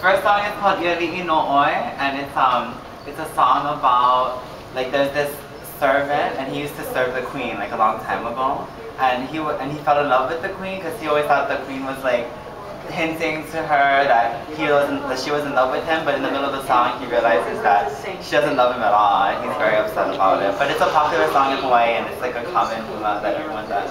first song is called Iri no Oi, and it's a song about, like, there's this servant, and he used to serve the queen like a long time ago, and he fell in love with the queen because he always thought the queen was like hinting to her that she was in love with him, but in the middle of the song he realizes that she doesn't love him at all, and he's very upset about it. But it's a popular song in Hawaii, and it's like a common hula that everyone does.